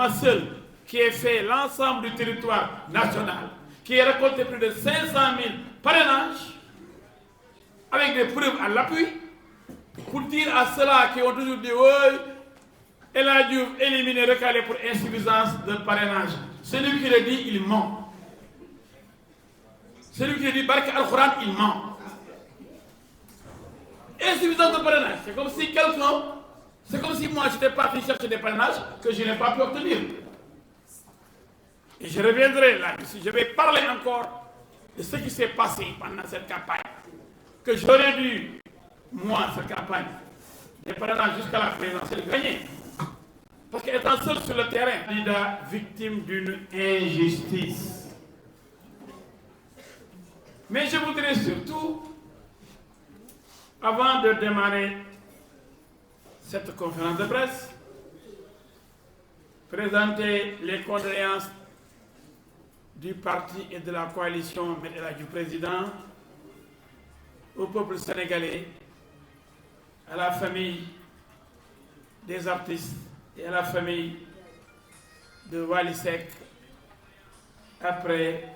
moi seul, qui ai fait l'ensemble du territoire national, qui ai récolté plus de 500 000 parrainages, avec des preuves à l'appui, pour dire à ceux-là qui ont toujours dit oui, elle a dû éliminer, recaler pour insuffisance de parrainage. Celui qui le dit, il ment. Celui qui le dit, Barke Al-Quran, il ment. Insuffisance de parrainage, c'est comme si quelqu'un, c'est comme si moi j'étais parti chercher des parrainages que je n'ai pas pu obtenir. Et je reviendrai là-dessus, je vais parler encore de ce qui s'est passé pendant cette campagne, que j'aurais dû, moi, cette campagne, des parrainages jusqu'à la présidentielle, gagner. Parce qu'étant seul sur le terrain, candidat victime d'une injustice. Mais je voudrais surtout, avant de démarrer cette conférence de presse, présenter les condoléances du parti et de la coalition du président au peuple sénégalais, à la famille des artistes et à la famille de Wally Seck après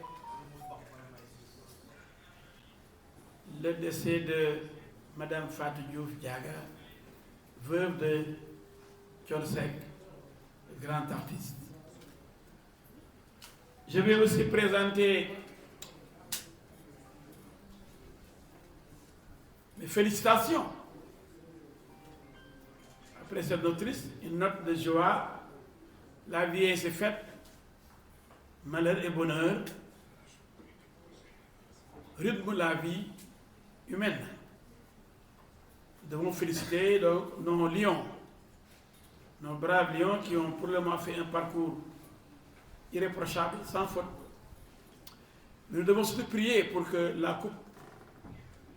le décès de Madame Fatou Diouf Diaga, veuve de Thione Seck, grand artiste. Je vais aussi présenter mes félicitations. Après cette notice, une note de joie. La vie s'est faite. Malheur et bonheur rythme la vie humaine. Nous devons féliciter donc nos lions, nos braves lions qui ont pour le moment fait un parcours irréprochable, sans faute. Nous devons surtout prier pour que la coupe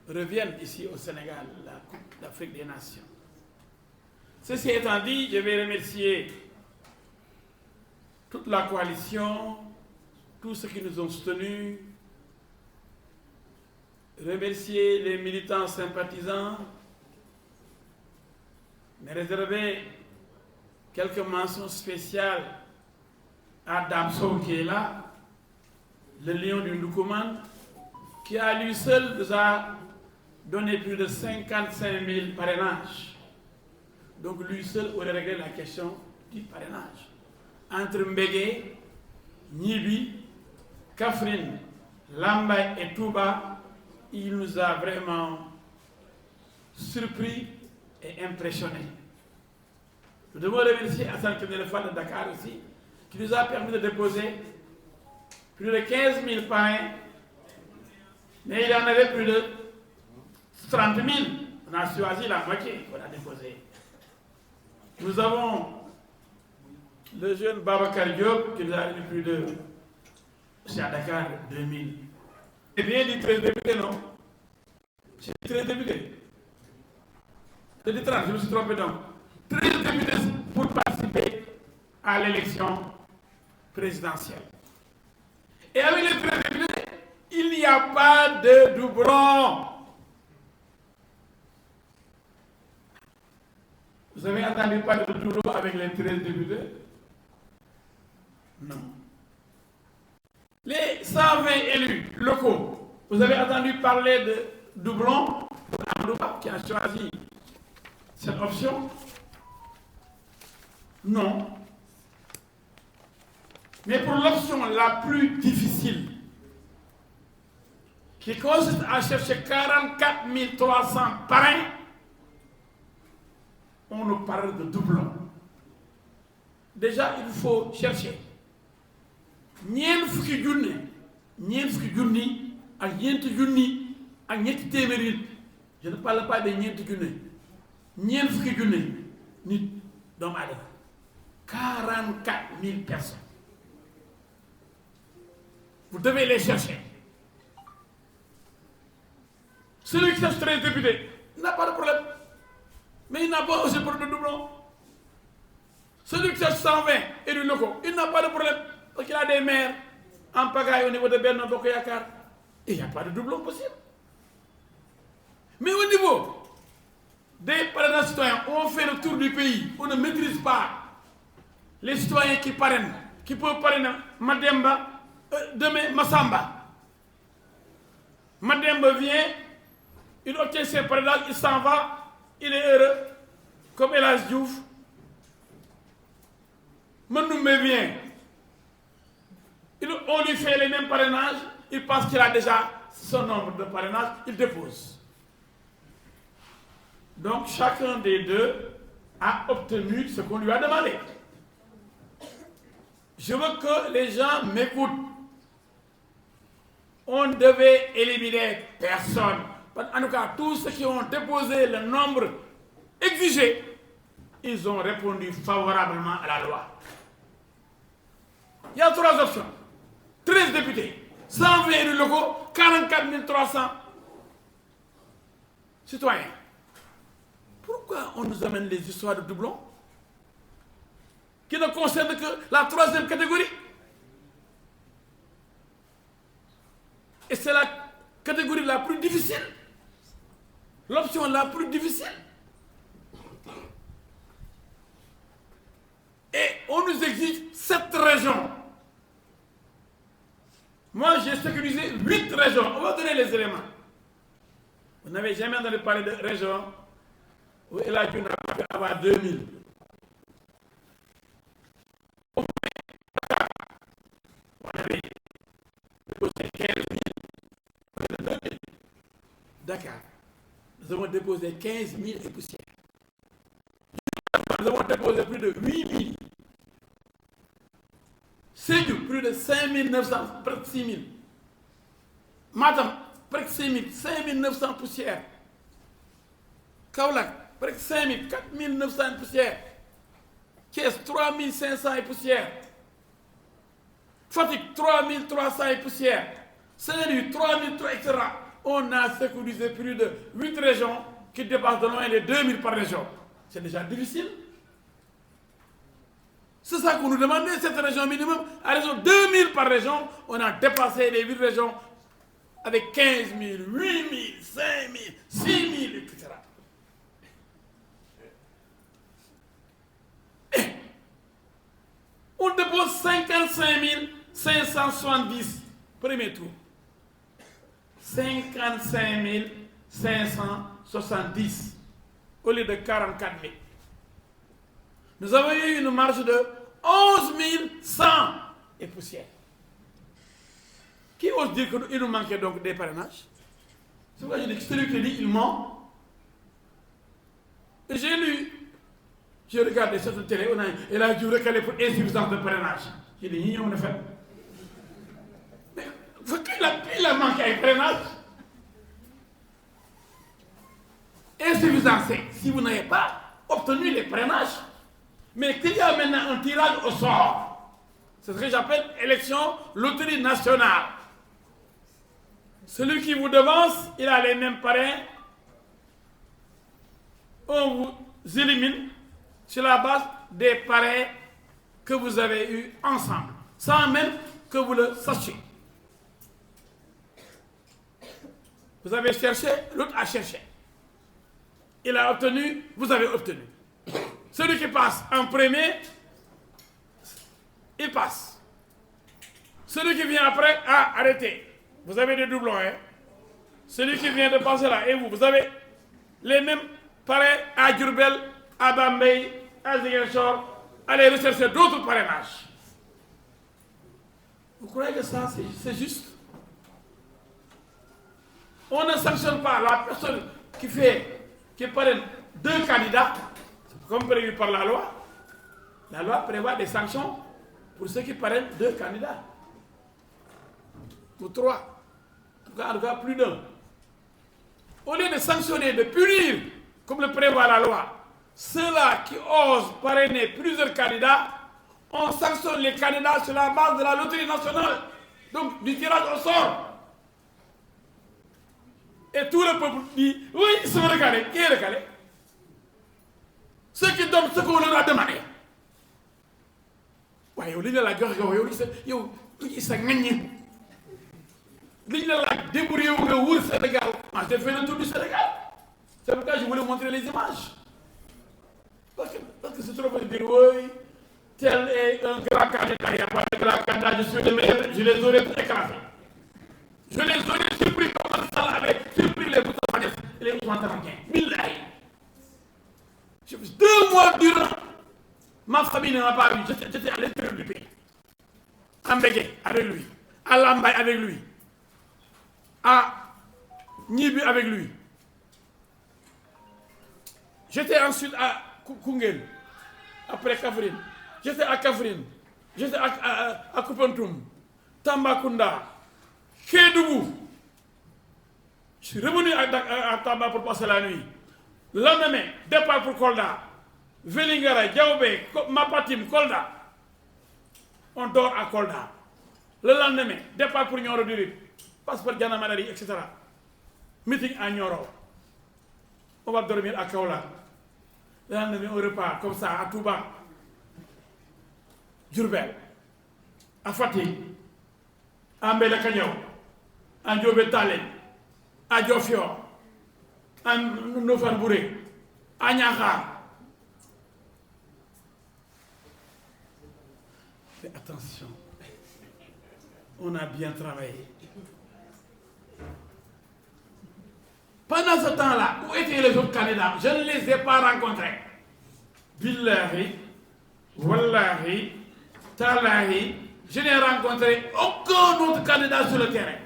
revienne ici au Sénégal, la coupe d'Afrique des Nations. Ceci étant dit, je vais remercier toute la coalition, tous ceux qui nous ont soutenus, remercier les militants sympathisants, mais réserver quelques mentions spéciales à Damso qui est là, le lion du Ndoukoumane, qui à lui seul nous a donné plus de 55 000 parrainages. Donc lui seul aurait réglé la question du parrainage. Entre Mbégué, Nibi, Kafrine, Lambay et Touba, il nous a vraiment surpris et impressionnés. Nous devons remercier Hassan Kenelefal de Dakar aussi, qui nous a permis de déposer plus de 15 000 parrains, mais il y en avait plus de 30 000. On a choisi la moitié qu'on a déposé. Nous avons le jeune Babacar Diop qui nous a eu plus de, c'est à Dakar, 2000. C'est bien dit 13 députés, non? J'ai dit 13 députés. J'ai dit 30, je me suis trompé donc. 13 députés pour participer à l'élection présidentielle. Et avec les 13 députés, il n'y a pas de doublon. Vous avez entendu parler de doublon avec les 13 députés? Non. Les 120 élus locaux, vous avez entendu parler de doublon pour Amadouba qui a choisi cette option? Non. Mais pour l'option la plus difficile, qui consiste à chercher 44 300 parrains, on nous parle de doublon. Déjà, il faut chercher ñeent fukki junni ak ñeenti junni ak ñetti téeméeri nit. Je ne parle pas de ñeenti junni. ñeent fukki junni nit doomu aadama. 44 000 personnes. Vous devez les chercher. Celui qui cherche 13 députés n'a pas de problème. Mais il n'a pas aussi pour de doublon. Celui qui cherche 120 élus locaux, il n'a pas de problème. Parce qu'il a des maires en pagaille au niveau de Benno Bokk Yakaar. Et il n'y a pas de doublon possible. Mais au niveau des parrainages citoyens, on fait le tour du pays, on ne maîtrise pas les citoyens qui parrainent, qui peuvent parrainer Mademba, demain Massamba. Mademba vient, il obtient ses parrainages, il s'en va, il est heureux, comme Elas Diouf. Manoumé vient, on lui fait les mêmes parrainages, il pense qu'il a déjà son nombre de parrainages, il dépose. Donc chacun des deux a obtenu ce qu'on lui a demandé. Je veux que les gens m'écoutent. On devait éliminer personne. En tout cas, tous ceux qui ont déposé le nombre exigé, ils ont répondu favorablement à la loi. Il y a 3 options. 13 députés, 120 élus locaux, 44 300 citoyens. Pourquoi on nous amène les histoires de doublons qui ne concernent que la 3e catégorie? Et c'est la catégorie la plus difficile. L'option la plus difficile. Et on nous exige 7 régions. Moi, j'ai sécurisé 8 régions. On va donner les éléments. Vous n'avez jamais entendu parler de régions où elle a dû avoir 2000. On avait déposé 15 000, près de 2000. Dakar, nous avons déposé 15 000 et poussières. Nous avons déposé plus de 8 000. Sédhiou, plus de 5 900, presque 6 000. Matam, presque 6 000, 5 900 poussières. Kaolack, presque 5 000, 4 900 poussières. Thiès, 3 500 et poussières. Fatick, 3 300 et poussières. Saint-Louis, 3 300, etc. On a sécurisé plus de 8 régions qui dépassent de loin les 2000 par région. C'est déjà difficile. C'est ça qu'on nous demandait, cette région minimum. À raison de 2000 par région, on a dépassé les 8 régions avec 15 000, 8 000, 5 000, 6 000, etc. Et on dépose 55 570, premier tour. 55 570 au lieu de 44 000. Nous avons eu une marge de 11 100 et poussière. Qui ose dire qu'il nous manquait donc des parrainages? C'est pourquoi je dis que celui qui dit il ment. J'ai lu, j'ai regardé sur la télé, il a dû recaler pour insuffisance de parrainage. J'ai dit, on a fait. Mais il a manqué un parrainage. Insuffisance, c'est si vous n'avez pas obtenu les parrainages. Mais qu'il y a maintenant un tirage au sort. C'est ce que j'appelle élection loterie nationale. Celui qui vous devance, il a les mêmes parrains. On vous élimine sur la base des parrains que vous avez eus ensemble, sans même que vous le sachiez. Vous avez cherché, l'autre a cherché. Il a obtenu, vous avez obtenu. Celui qui passe en premier, il passe. Celui qui vient après, arrêtez. Vous avez des doublons, hein? Celui qui vient de passer là, et vous avez les mêmes parrains à Diourbel, à Bambey, à Ziguinchor, allez rechercher d'autres parrainages. Vous croyez que ça, c'est juste? On ne sanctionne pas la personne qui parraine 2 candidats, comme prévu par la loi. La loi prévoit des sanctions pour ceux qui parrainent 2 candidats. Ou 3. En tout cas, plus d'1. Au lieu de sanctionner, de punir, comme le prévoit la loi, ceux-là qui osent parrainer plusieurs candidats, on sanctionne les candidats sur la base de la loterie nationale, donc du tirage au sort. Et tout le peuple dit, oui, ils sont recalés. Qui est recalé? Ceux qui donnent ce qu'on leur a demandé. Ouais, yow li ñu la jox yow tuuti sa ŋaññi li ñu la débrouillé wu nga wër Sénégal. Moi j'ai fait le tour du Sénégal. C'est pourquoi je voulais montrer les images. Parce que c'est trop facile de dire oui, tel est un grand candidat, il n'y a pas de grand candidat, je suis le meilleur, je les aurais tous écrasés. Je les aurais surpris comme ça avait surpris les Moustapha Niasse et les Ousmane Tanor Dieng. Billahi. 2 mois durant, ma famille ne m'a pas vu, j'étais à l'intérieur du pays. À Mbégué avec lui, à Lambaye avec lui, à Nibi avec lui. J'étais ensuite à Koungheul, après Kaffrine. J'étais à Kaffrine, j'étais à Koupentoum, Tambacounda, Kédougou. Je suis revenu à Tamba pour passer la nuit. Le lendemain, départ pour Kolda, Vélingara, Diaobé, Mapatim, Kolda. On dort à Kolda. Le lendemain, départ pour Nioro du Rip, passeport Diana Madari, etc. Meeting à Nioro. On va dormir à Kaola. Le lendemain, on repart comme ça à Touba, Diourbel, à Fatick, à Mbele Kagnaw, à Ndiobé Talé, à Diofior, à Nofane Bouré, à Niakhar. Mais attention, on a bien travaillé. Pendant ce temps-là, où étaient les autres candidats? Je ne les ai pas rencontrés. Billahi, Wallahi, Talahi, je n'ai rencontré aucun autre candidat sur le terrain.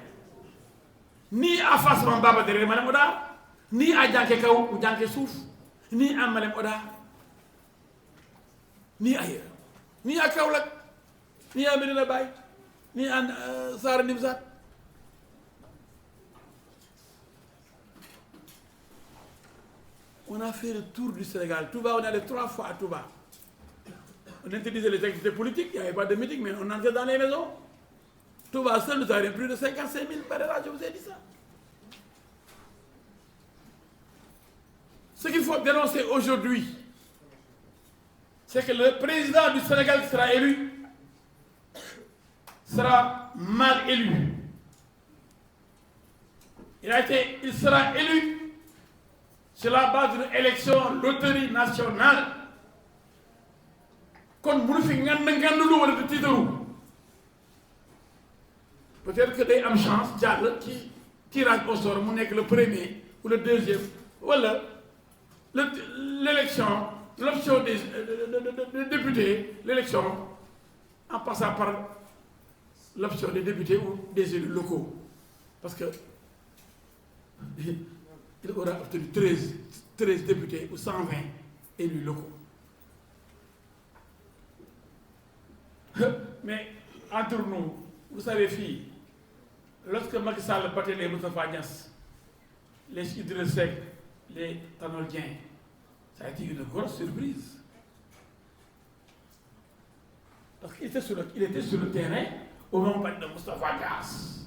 Ni à Fassman Baba de Malem Oda, ni à Djanké Kaou ou Djanké Souf, ni à Malem Oda, ni ailleurs. Ni à Kaoulak, ni à Medina Baye, ni à Sara Nimzat. On a fait le tour du Sénégal. Touba, on est allé 3 fois à Touba. On interdisait les activités politiques, il n'y avait pas de meeting, mais on entrait dans les maisons. Touba seul nous avons plus de 55 000 parrainages, je vous ai dit ça. Ce qu'il faut dénoncer aujourd'hui, c'est que le président du Sénégal qui sera élu sera mal élu. Il sera élu sur la base d'une élection loterie nationale. Kon bu fi ngandulu wala de tiitaru peut-être que day am chance jàll ci tirage au sort mu nekk le premier ou le deuxième wala l'élection, l'option des députés, l'élection en passant par l'option des députés ou des élus locaux. Parce que il aura obtenu 13 députés ou 120 élus locaux. Mais entre nous, vous savez, filles, lorsque Macky Sall battait les Moustapha Niasse, les Idriss Seck, les Tanor Dieng, ça a été une grosse surprise. Parce qu'il était sur le terrain au moment de Moustapha Niasse,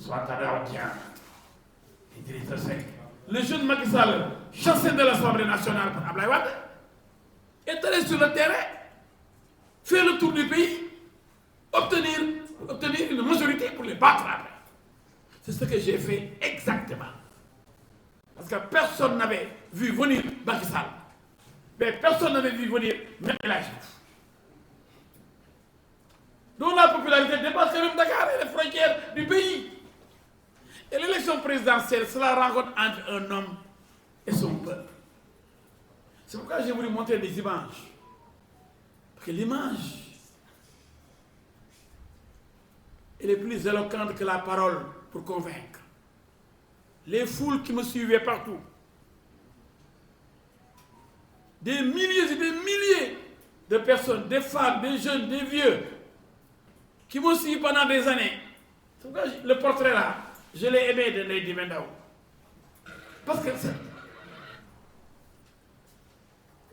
soit Tanor Dieng, Idriss Seck. Le jeune Macky Sall, chassé de l'Assemblée nationale par Abdoulaye Wade, est allé sur le terrain, faire le tour du pays, obtenir une majorité pour les battre après. C'est ce que j'ai fait exactement. Parce que personne n'avait vu venir Macky Sall. Mais personne n'avait vu venir même El Hadji Diouf. Donc la popularité dépasse même Dakar et les frontières du pays. Et l'élection présidentielle, c'est la rencontre entre un homme et son peuple. C'est pourquoi j'ai voulu montrer des images. Parce que l'image, elle est plus éloquente que la parole pour convaincre. Les foules qui me suivaient partout, des milliers et des milliers de personnes, des femmes, des jeunes, des vieux, qui m'ont suivi pendant des années. C'est pourquoi le portrait là, je l'ai aimé de Lady Mendao. Parce que c'est...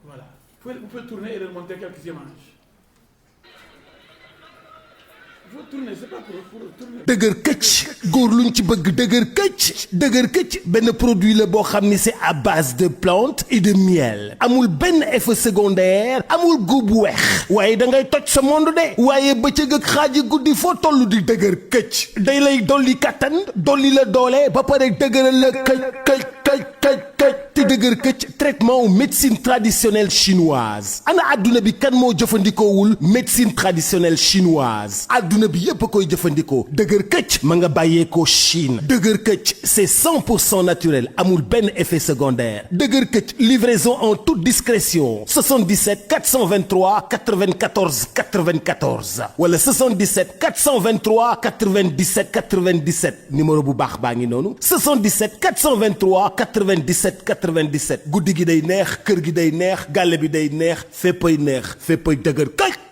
Voilà. Vous pouvez tourner et remonter quelques images. Vous tournez, c'est pas pour tourner. dëgër këcc góor luñ ci bëgg dëgër këcc benn produit la boo xam ni c'est à base de plantes et de miel amul benn effet secondaire amul góob bu weex waaye da ngay toj sa monde de waaye bëccëg ak xaaji guddi foo toll di dëgër këcc day lay dolli kattan dolli la doole ba pare dëgëral la këcc te dëgër këcc traitement médecine traditionnelle chinoise ana adduna bi kan moo jëfandikoowul médecine traditionnelle chinoise adduna bi yépp koy jëfandikoo dëgër këcc ma nga bàyyeekoo Chine dëgër këcc c'est 100% naturel amul benn effet secondaire dëgër këcc livraison en toute discrétion 77 423 94 94 wala 77 423 97 97 numéro bu baax baa ngi noonu 77 423 97 97 guddi gi day neex kër gi day neex gàlle bi day neex féppay dëgër këcc